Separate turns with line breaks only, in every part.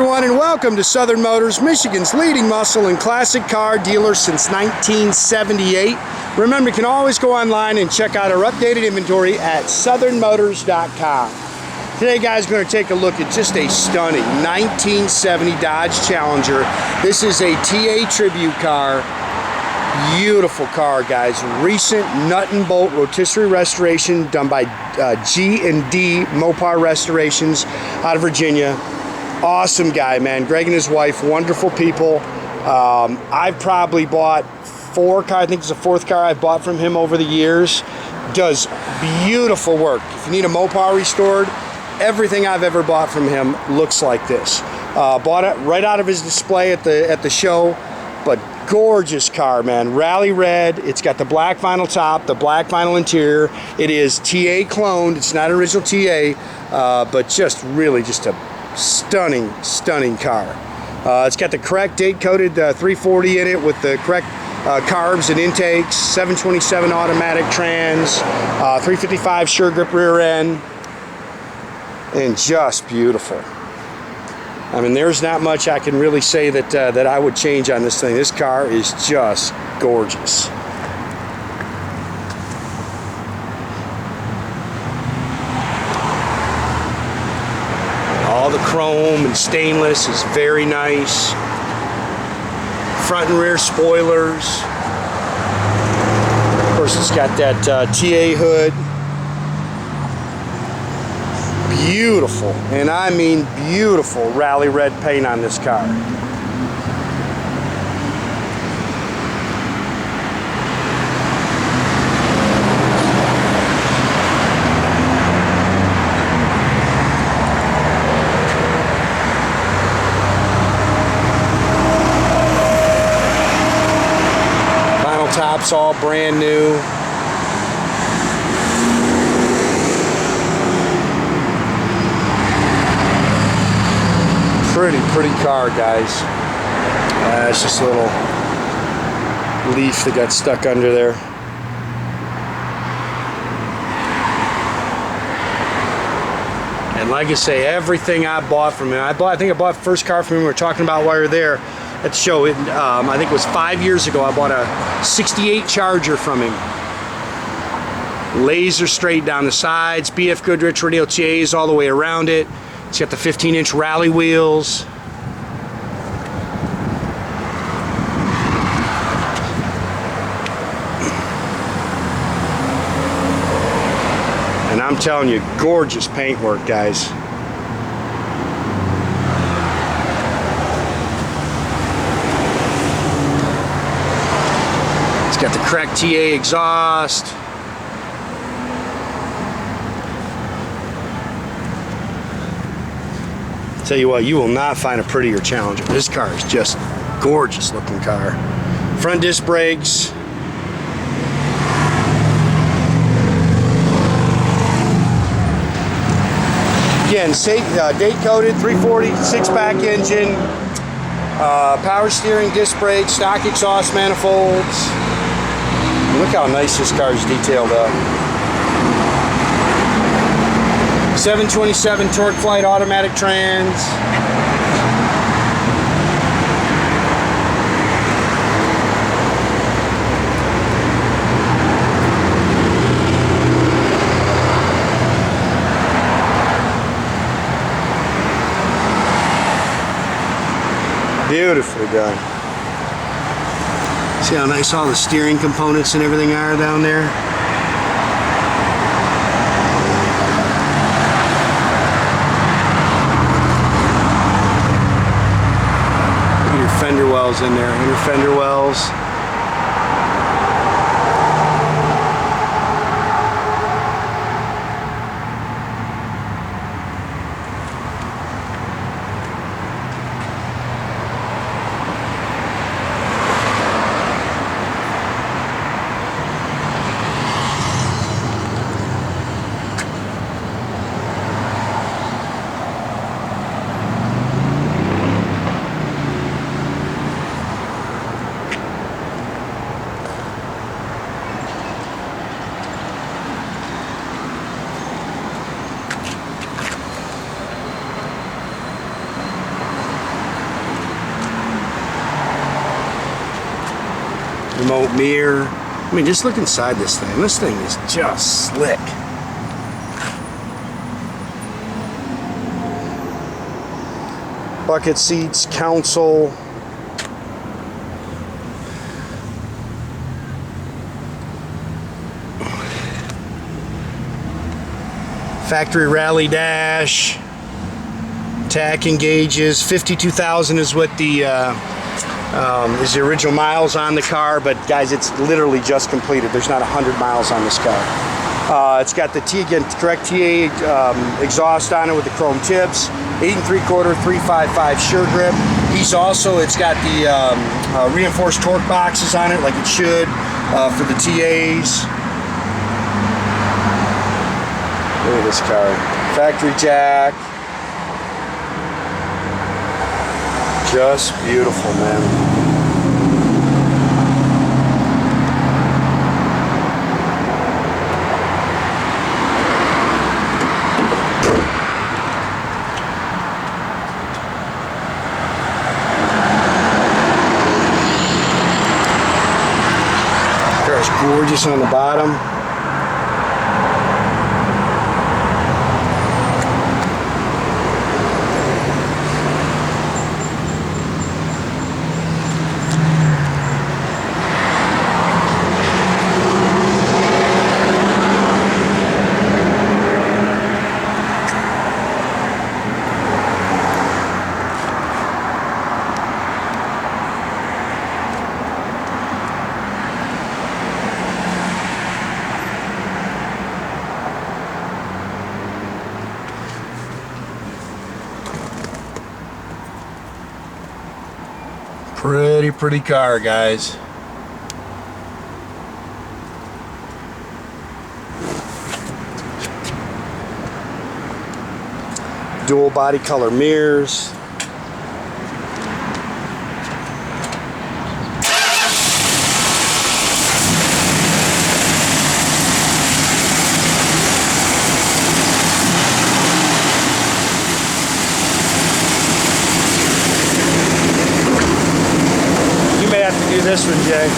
everyone, and welcome to Southern Motors, Michigan's leading muscle and classic car dealer since 1978. Remember, you can always go online and check out our updated inventory at southernmotors.com. Today, guys, we're going to take a look at just a stunning 1970 Dodge Challenger. This is a TA tribute car. Beautiful car, guys. Recent Nut-N-Bolt Rotisserie Restoration done by G&D Mopar Restorations out of Virginia. Awesome guy, man. Greg and his wife, wonderful people. I've probably bought 4 cars. I think it's the 4th car I've bought from him over the years. Does beautiful work. If you need a Mopar restored, everything I've ever bought from him looks like this. Bought it right out of his display at the show, but gorgeous car, man. Rallye red. It's got the black vinyl top, the black vinyl interior. It is TA cloned. It's not original TA, but just really just a stunning car. It's got the correct date-coded 340 in it with the correct carbs and intakes, 727 automatic trans, 355 sure grip rear end, and just beautiful. I mean, there's not much I can really say that that I would change on this thing. This car is just gorgeous. All the chrome and stainless is very nice. Front and rear spoilers. Of course, it's got that TA hood. Beautiful, and I mean beautiful Rallye red paint on this car. Vinyl tops all brand new. Pretty car, guys. It's just a little leaf that got stuck under there. And like I say, everything I bought from him, I think I bought the first car from him. We were talking about while we were there at the show. I think it was 5 years ago. I bought a '68 Charger from him. Laser straight down the sides, BF Goodrich Radial TAs all the way around it. It's got the 15-inch Rallye wheels. And I'm telling you, gorgeous paintwork, guys. It's got the correct TA exhaust. Tell you what, you will not find a prettier Challenger. This car is just gorgeous looking car. Front disc brakes. Again, date coded 340 6-pack engine, power steering, disc brakes, stock exhaust manifolds. Look how nice this car is detailed up. 727 torqueflite automatic trans. Beautifully done. See how nice all the steering components and everything are down there? Fender wells in there, inner fender wells. remote mirror. I mean, just look inside this thing. This thing is just slick. Bucket seats, console. Factory Rallye dash. Tach gauges. 52,000 is what the is the original miles on the car, but guys, it's literally just completed. There's not 100 miles on this car. It's got the correct TA exhaust on it with the chrome tips, 8 3/4, 355 sure grip. It's got the reinforced torque boxes on it like it should for the TAs. Look at this car. Factory jack. Just beautiful, man. Car's gorgeous on the bottom. Pretty car, guys. Dual body color mirrors. This one, Jay.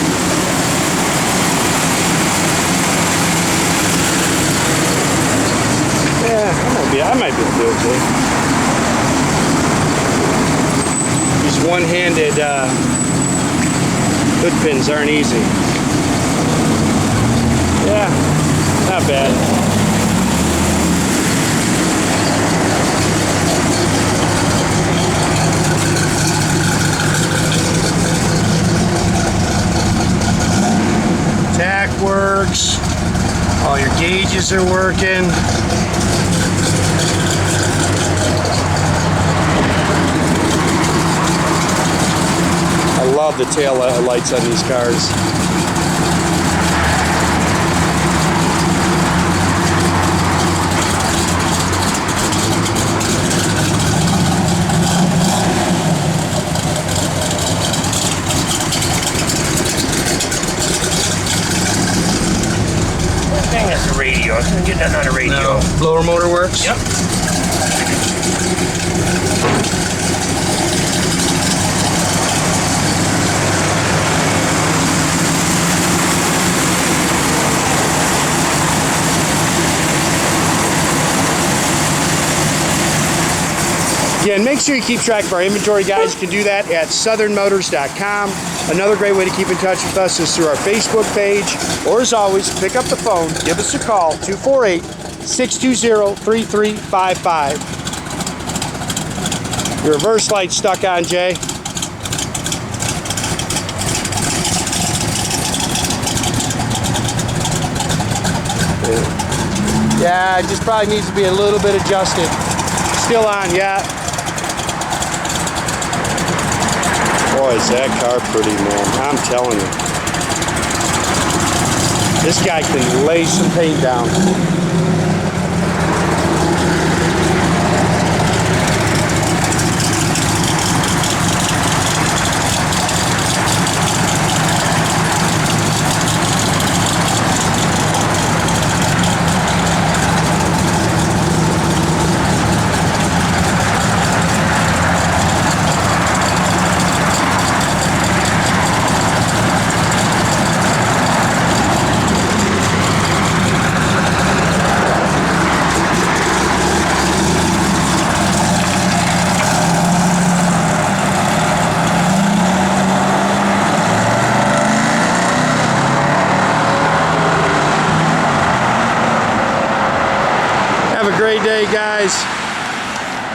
Yeah, I might be able to do it, Jay. These one-handed hood pins aren't easy. Yeah, not bad. Tach works. All your gauges are working. I love the tail lights on these cars.
That's a radio. I couldn't get that on a radio.
No. Blower motor works?
Yep.
Yeah, and make sure you keep track of our inventory, guys. You can do that at southernmotors.com. Another great way to keep in touch with us is through our Facebook page. Or as always, pick up the phone, give us a call, 248-620-3355. Your reverse light's stuck on, Jay. Yeah, it just probably needs to be a little bit adjusted. Still on, yeah. Boy, is that car pretty, man. I'm telling you. This guy can lay some paint down. a great day, guys.